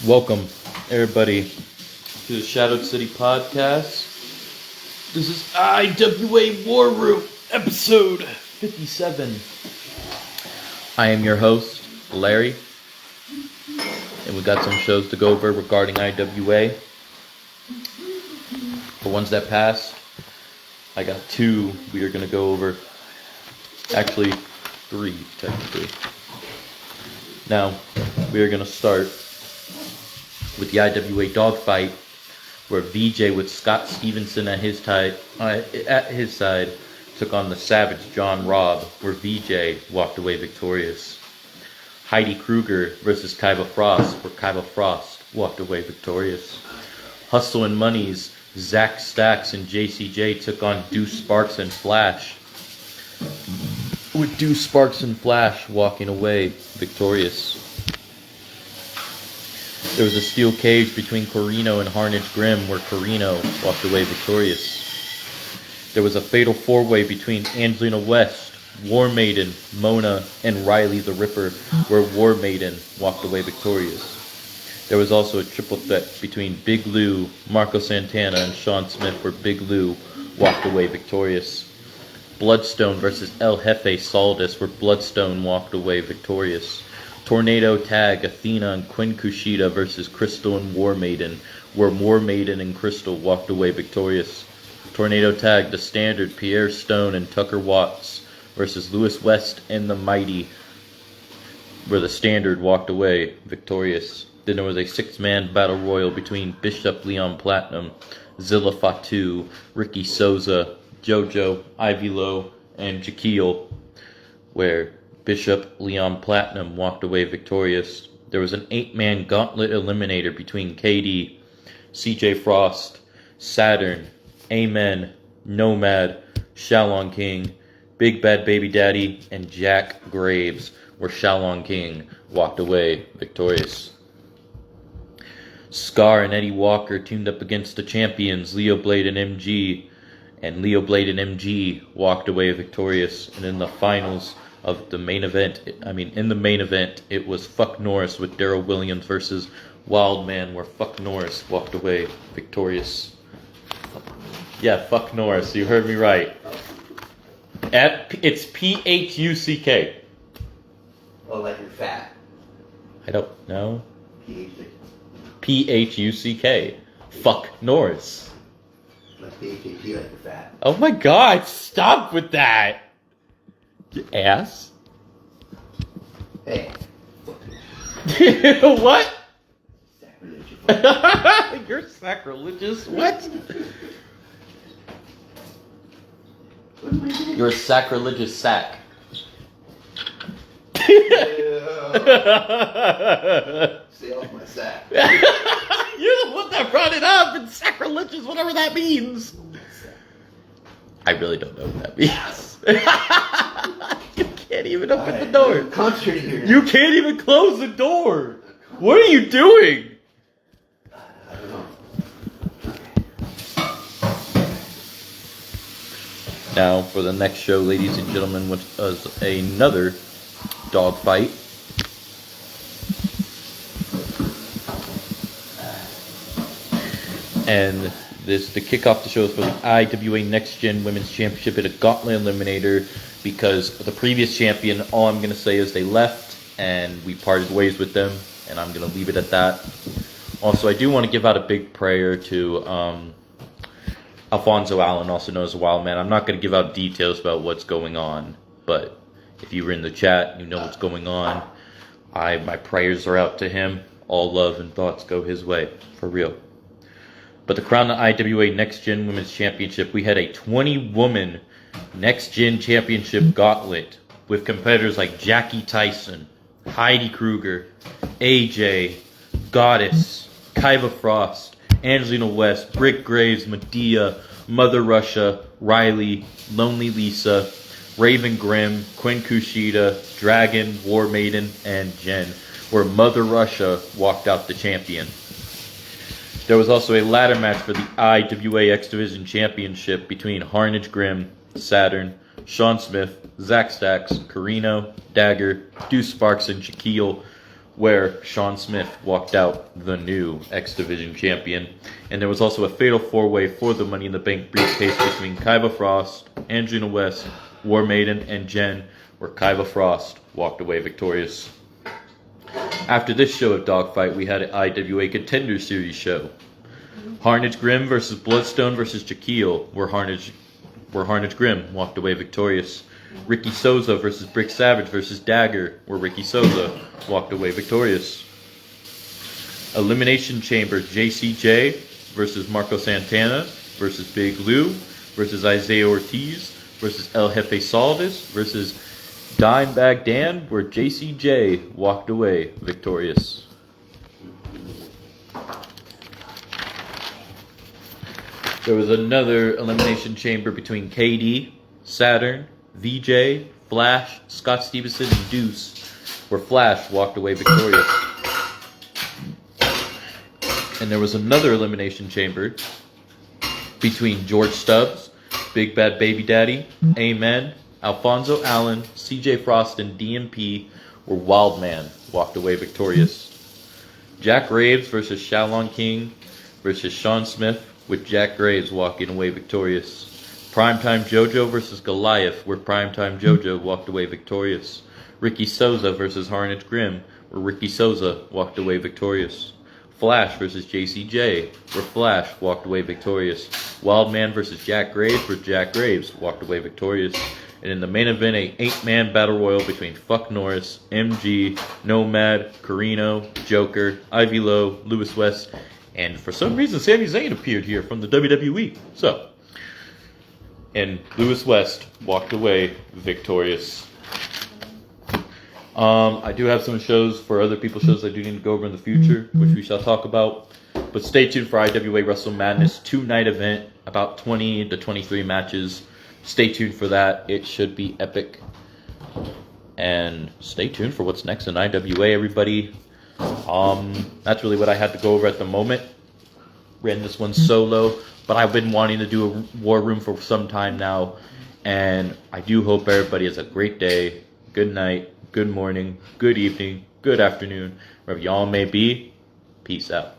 Welcome, everybody, to the Shadowed City Podcast. This is IWA War Room, episode 57. I am your host, Larry, and we got some shows to go over regarding IWA. For ones that passed, I got two we are going to go over. Actually, three, technically. Now, we are going to start with the IWA dogfight, where VJ with Scott Stevenson at his side took on the Savage John Robb, where VJ walked away victorious. Heidi Kruger versus Kaiba Frost, where Kaiba Frost walked away victorious. Hustle and Money's Zach Stacks and JCJ took on Deuce Sparks and Flash, with Deuce Sparks and Flash walking away victorious. There was a steel cage between Corino and Harnage Grimm, where Corino walked away victorious. There was a fatal four-way between Angelina West, War Maiden, Mona, and Riley the Ripper, where War Maiden walked away victorious. There was also a triple threat between Big Lou, Marco Santana, and Sean Smith, where Big Lou walked away victorious. Bloodstone versus El Jefe Saldus, where Bloodstone walked away victorious. Tornado Tag, Athena and Quinn Kushida versus Crystal and War Maiden, where War Maiden and Crystal walked away victorious. Tornado Tag, The Standard, Pierre Stone and Tucker Watts versus Lewis West and The Mighty, where The Standard walked away victorious. Then there was a six-man battle royal between Bishop Leon Platinum, Zilla Fatu, Ricky Souza, Jojo, Ivy Lowe, and Jaquil, where Bishop Leon Platinum walked away victorious. There was an 8-man gauntlet eliminator between KD, CJ Frost, Saturn, Amen, Nomad, Shalon King, Big Bad Baby Daddy, and Jack Graves, where Shalon King walked away victorious. Scar and Eddie Walker teamed up against the champions Leo Blade and MG, and Leo Blade and MG walked away victorious. And in the finals of the main event, in the main event, it was Fuck Norris with Daryl Williams versus Wildman, where Fuck Norris walked away victorious. Yeah, Fuck Norris, you heard me right. It's P-H-U-C-K. Oh, like you're fat. I don't know. P-H-U-C. P-H-U-C-K. Fuck Norris. Like P-H-A-T, like you're fat. Oh my god, stop with that! You ass. Hey. What? Sacrilegious. You're sacrilegious? What? What am I doing? You're a sacrilegious sack. Stay off my sack. You're the one that brought it up. It's sacrilegious, whatever that means. I really don't know what that means. You can't even open the door. I'm concentrating here. You can't even close the door. What are you doing? I don't know. Now, for the next show, ladies and gentlemen, which was another dogfight. And this to kick off the show is for the IWA Next Gen Women's Championship at a Gauntlet Eliminator, because the previous champion, all I'm going to say is they left and we parted ways with them, and I'm going to leave it at that. Also, I do want to give out a big prayer to Alfonso Allen, also known as Wildman. I'm not going to give out details about what's going on, but if you were in the chat, you know what's going on. My prayers are out to him. All love and thoughts go his way, for real. But to crown the IWA Next Gen Women's Championship, we had a 20-woman Next Gen Championship gauntlet with competitors like Jackie Tyson, Heidi Kruger, AJ, Goddess, Kaiba Frost, Angelina West, Brick Graves, Medea, Mother Russia, Riley, Lonely Lisa, Raven Grimm, Quinn Kushida, Dragon, War Maiden, and Jen, where Mother Russia walked out the champion. There was also a ladder match for the IWA X Division Championship between Harnage Grimm, Saturn, Sean Smith, Zach Stacks, Carino, Dagger, Deuce Sparks, and Jaquil, where Sean Smith walked out the new X Division champion. And there was also a fatal 4-way for the Money in the Bank briefcase between Kaiba Frost, Angelina West, War Maiden, and Jen, where Kaiba Frost walked away victorious. After this show of Dogfight, we had an IWA Contender Series show. Harnage Grim versus Bloodstone versus Jaquil, where Harnage Grim walked away victorious. Ricky Souza versus Brick Savage versus Dagger, where Ricky Souza walked away victorious. Elimination Chamber, JCJ versus Marco Santana versus Big Lou versus Isaiah Ortiz versus El Jefe Saldes versus Dimebag Dan, where JCJ walked away victorious. There was another Elimination Chamber between KD, Saturn, VJ, Flash, Scott Stevenson, and Deuce, where Flash walked away victorious. And there was another Elimination Chamber between George Stubbs, Big Bad Baby Daddy, Amen, Alfonso Allen, CJ Frost, and DMP, where Wildman walked away victorious. Jack Graves versus Shaolin King versus Sean Smith, with Jack Graves walking away victorious. Primetime JoJo versus Goliath, where Primetime JoJo walked away victorious. Ricky Souza versus Harnage Grim, where Ricky Souza walked away victorious. Flash versus JCJ, where Flash walked away victorious. Wildman versus Jack Graves, where Jack Graves walked away victorious. And in the main event, a 8-man battle royal between Fuck Norris, MG, Nomad, Carino, Joker, Ivy Lowe, Lewis West, and for some reason, Sami Zayn appeared here from the WWE. And Lewis West walked away victorious. I do have some shows for other people's shows I do need to go over in the future, which we shall talk about. But stay tuned for IWA Wrestle Madness 2-night event, about 20 to 23 matches. Stay tuned for that. It should be epic. And stay tuned for what's next in IWA, everybody. That's really what I had to go over at the moment. Ran this one solo, but I've been wanting to do a War Room for some time now, and I do hope everybody has a great day, good night, good morning, good evening, good afternoon, wherever y'all may be. Peace out.